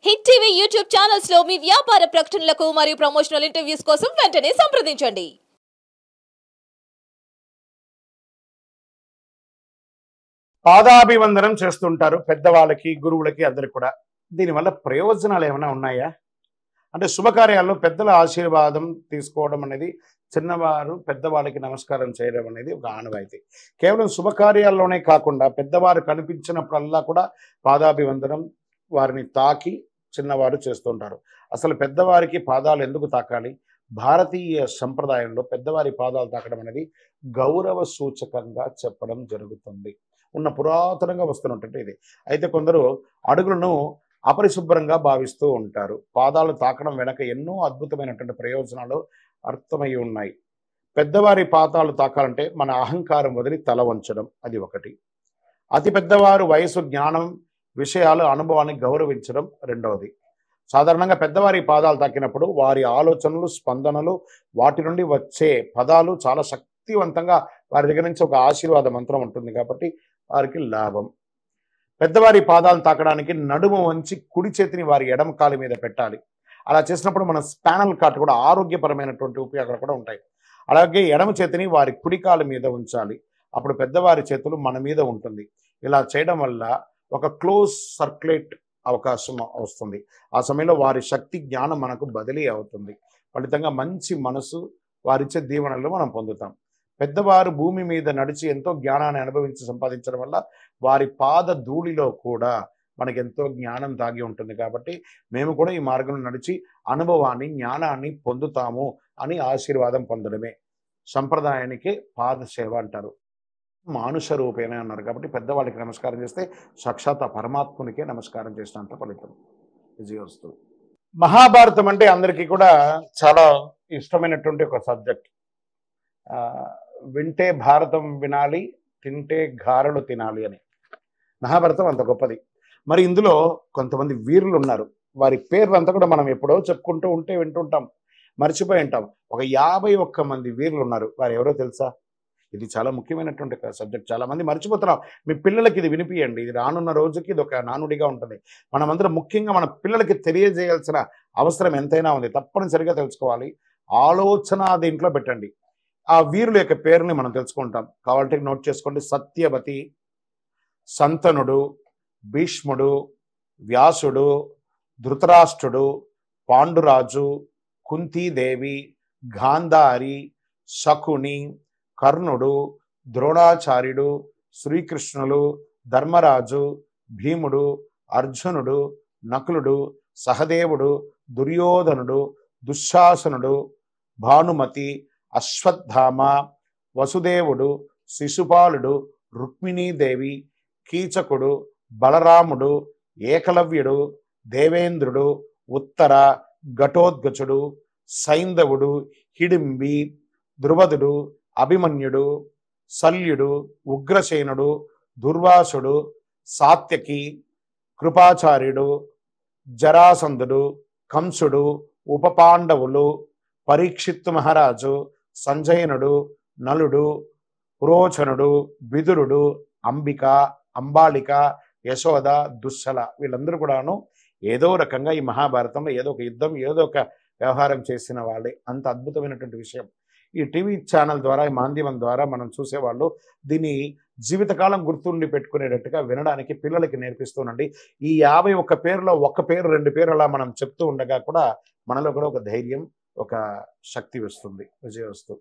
Hit TV YouTube channels లో మీ వ్యాపార ప్రకటనలకు మరియు ప్రమోషనల్ ఇంటర్వ్యూస్ కోసం వెంటనే సంప్రదించండి. పాదాభివందనం చేస్తుంటారు పెద్దవాళ్ళకి, గురువులకి, అందరికి కూడా. దీనివల్ల ప్రయోజనాలు ఏమైనా ఉన్నాయా? అంటే శుభకార్యాల్లో పెద్దల ఆశీర్వాదం తీసుకోవడం అనేది, చిన్నవారు పెద్దవాళ్ళకి నమస్కారం చేయడం అనేది ఒక ఆనవాయితీ. కేవలం శుభకార్యాల్లోనే కాకుండా పెద్దవారు కనిపించినప్పుడల్లా కూడా పాదాభివందనం, వారిని తాకి చిన్నవారు చేస్తుంటారు. అసలు పెద్దవారికి పాదాలు ఎందుకు తాకాలి? భారతీయ సంప్రదాయంలో పెద్దవారి పాదాలు తాకడం అనేది గౌరవ సూచకంగా చెప్పడం జరుగుతుంది. ఉన్న పురాతనంగా వస్తున్నట్టు ఇది. అయితే కొందరు అడుగులను అపరిశుభ్రంగా భావిస్తూ ఉంటారు. పాదాలు తాకడం వెనక ఎన్నో అద్భుతమైనటువంటి ప్రయోజనాలు అర్థమై ఉన్నాయి. పెద్దవారి పాదాలు తాకాలంటే మన అహంకారం వదిలి తల వంచడం, అది ఒకటి. అతి పెద్దవారు వయసు, జ్ఞానం, విషయాలు, అనుభవాన్ని గౌరవించడం రెండవది. సాధారణంగా పెద్దవారి పాదాలు తాకినప్పుడు వారి ఆలోచనలు, స్పందనలు, వాటి నుండి వచ్చే పదాలు చాలా శక్తివంతంగా వారి దగ్గర నుంచి ఒక ఆశీర్వాద మంత్రం ఉంటుంది కాబట్టి వారికి లాభం. పెద్దవారి పాదాలు తాకడానికి నడుము వంచి కుడి చేతిని వారి ఎడమ కాలు మీద పెట్టాలి. అలా చేసినప్పుడు మన స్పానల్ కార్డ్ కూడా ఆరోగ్యపరమైనటువంటి ఉపయోగాలు కూడా ఉంటాయి. అలాగే ఎడమ చేతిని వారి కుడి కాలు మీద ఉంచాలి. అప్పుడు పెద్దవారి చేతులు మన మీద ఉంటుంది. ఇలా చేయడం వల్ల ఒక క్లోజ్ సర్క్యులేట్ అవకాశం వస్తుంది. ఆ సమయంలో వారి శక్తి, జ్ఞానం మనకు బదిలీ అవుతుంది. ఫలితంగా మంచి మనసు, వారిచ్చే దీవెనలు మనం పొందుతాం. పెద్దవారు భూమి మీద నడిచి ఎంతో జ్ఞానాన్ని అనుభవించి సంపాదించడం వల్ల వారి పాద ధూళిలో కూడా మనకి ఎంతో జ్ఞానం దాగి ఉంటుంది. కాబట్టి మేము కూడా ఈ మార్గంలో నడిచి అనుభవాన్ని, జ్ఞానాన్ని పొందుతాము అని ఆశీర్వాదం పొందడమే సంప్రదాయానికి పాదసేవ అంటారు. మానుష రూపేణ అన్నారు కాబట్టి పెద్దవాళ్ళకి నమస్కారం చేస్తే సాక్షాత్ పరమాత్మునికే నమస్కారం చేసినంత ఫలితం. విజయోస్తు. మహాభారతం అంటే అందరికీ కూడా చాలా ఇష్టమైనటువంటి ఒక సబ్జెక్ట్. వింటే భారతం వినాలి, తింటే గారెలు తినాలి అని. మహాభారతం అంత గొప్పది. మరి ఇందులో కొంతమంది వీరులు ఉన్నారు. వారి పేర్లంతా కూడా మనం ఎప్పుడో చెప్పుకుంటూ ఉంటే వింటుంటాం, మర్చిపోయి ఉంటాం. ఒక 51 మంది వీరులు ఉన్నారు. వారు ఎవరో తెలుసా? ఇది చాలా ముఖ్యమైనటువంటి సబ్జెక్ట్. చాలా మంది మర్చిపోతున్నాం. మీ పిల్లలకి ఇది వినిపియండి. ఇది రానున్న రోజుకి ఇది ఒక నానుడిగా ఉంటుంది. మనమందరం ముఖ్యంగా మన పిల్లలకి తెలియజేయాల్సిన అవసరం ఎంతైనా ఉంది. తప్పనిసరిగా తెలుసుకోవాలి. ఆలోచన దీంట్లో పెట్టండి. ఆ వీరుల యొక్క పేరుని మనం తెలుసుకుంటాం. కావాలంటే నోట్ చేసుకోండి. సత్యవతి, సంతనుడు, భీష్ముడు, వ్యాసుడు, ధృతరాష్ట్రుడు, పాండురాజు, కుంతీదేవి, గాంధారి, శకుని, కర్ణుడు, ద్రోణాచార్యుడు, శ్రీకృష్ణులు, ధర్మరాజు, భీముడు, అర్జునుడు, నకులుడు, సహదేవుడు, దుర్యోధనుడు, దుశ్శాసనుడు, భానుమతి, అశ్వత్థామ, వసుదేవుడు, శిశుపాలుడు, రుక్మిణీదేవి, కీచకుడు, బలరాముడు, ఏకలవ్యుడు, దేవేంద్రుడు, ఉత్తర, ఘటోద్గచుడు, సైంధవుడు, హిడింబి, ద్రుపదుడు, అభిమన్యుడు, శల్యుడు, ఉగ్రసేనుడు, దుర్వాసుడు, సాత్యకి, కృపాచార్యుడు, జరాసంధుడు, కంసుడు, ఉపపాండవులు, పరీక్షిత్తు మహారాజు, సంజయనుడు, నలుడు, పురోచనుడు, విదురుడు, అంబిక, అంబాళిక, యశోద, దుశ్శల, వీళ్ళందరూ కూడాను ఏదో రకంగా ఈ మహాభారతంలో ఏదో ఒక యుద్ధం, ఏదో ఒక వ్యవహారం చేసిన వాళ్ళే. అంత అద్భుతమైనటువంటి విషయం. ఈ టీవీ ఛానల్ ద్వారా, ఈ మాధ్యమం ద్వారా మనం చూసేవాళ్ళు దీన్ని జీవితకాలం గుర్తుండి పెట్టుకునేటట్టుగా వినడానికి పిల్లలకి నేర్పిస్తూనండి. ఈ 51 పేరులో ఒక పేరు, 2 పేరు అలా మనం చెప్తూ ఉండగా కూడా మనలో కూడా ఒక ధైర్యం, ఒక శక్తి వస్తుంది. విజయోస్తు.